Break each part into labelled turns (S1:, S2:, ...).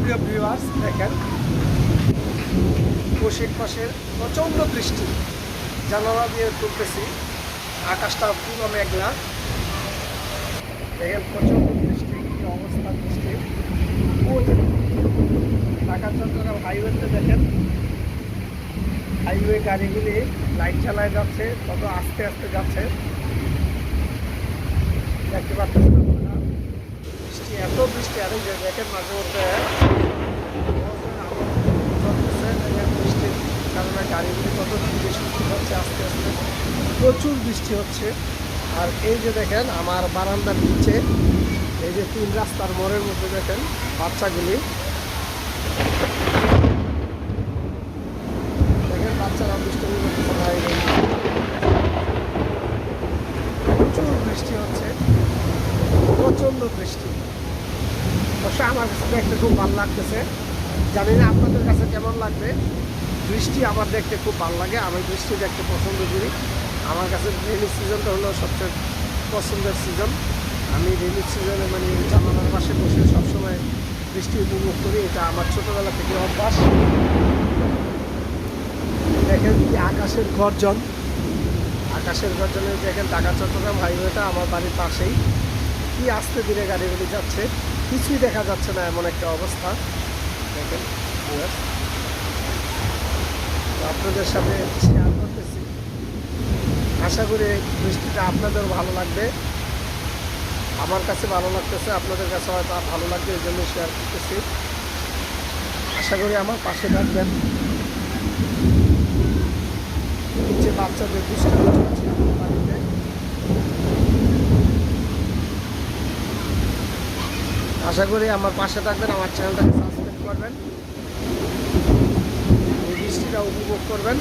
S1: সুপ্রিয় ভিউয়ার্স, দেখেন পশ্চিম পাশের প্রচণ্ড বৃষ্টি। জানালা দিয়ে তুলতেছি, আকাশটা পুরো মেঘলা। দেখেন প্রচণ্ড বৃষ্টি, কি অবস্থা বৃষ্টি। ঢাকা চট্টগ্রাম হাইওয়েতে দেখেন, হাইওয়ে গাড়িগুলি লাইট চালায় যাচ্ছে, কত আস্তে আস্তে যাচ্ছে দেখতে পাচ্ছেন আপনারা। বৃষ্টি এত বৃষ্টি আর যে দেখেন মাঝে মধ্যে বৃষ্টির কারণে গাড়িগুলি কত বেশি হচ্ছে, আস্তে আস্তে প্রচুর বৃষ্টি হচ্ছে। আর এই যে দেখেন আমার বারান্দার নিচে এই যে 3 রাস্তার মোড়ের মধ্যে দেখেন বাচ্চাগুলি, দেখেন বাচ্চারা দুষ্টুমি করতেছে বাইরে। প্রচুর বৃষ্টি হচ্ছে, প্রচণ্ড বৃষ্টি। অবশ্য আমার কাছে দেখতে খুব ভালো লাগতেছে, জানি না আপনাদের কাছে কেমন লাগবে। বৃষ্টি আমার দেখতে খুব ভালো লাগে, আমি বৃষ্টি দেখতে পছন্দ করি। আমার কাছে রেনি সিজনটা হলো সবচেয়ে পছন্দের সিজন। আমি রেনি সিজনে মানে জানালার পাশে বসে সবসময় বৃষ্টি উপভোগ করি, এটা আমার ছোটোবেলা থেকে অভ্যাস। দেখেন কি আকাশের গর্জন, আকাশের গর্জনে দেখেন ঢাকা চট্টগ্রাম হাইওয়েটা আমার বাড়ির পাশেই। কি আস্তে ধীরে গাড়িগুলি যাচ্ছে, কিছুই দেখা যাচ্ছে না, এমন একটা অবস্থা। দেখেন আপনাদের সাথে শেয়ার করতেছি, আশা করি বৃষ্টিটা আপনাদের ভালো লাগবে। আমার কাছে ভালো লাগতেছে, আপনাদের কাছে হয়তো ভালো লাগবে, এই জন্য শেয়ার করতেছি। আশা করি আমার পাশে থাকবেন। নিচে বাচ্চাদের দুষ্টামি চলছে বাড়িতে। আশা করি আমার পাশে থাকবেন, আমার চ্যানেলটাকে সাবস্ক্রাইব করবেন, এই বৃষ্টিটা উপভোগ করবেন।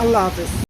S1: আল্লাহ হাফেজ।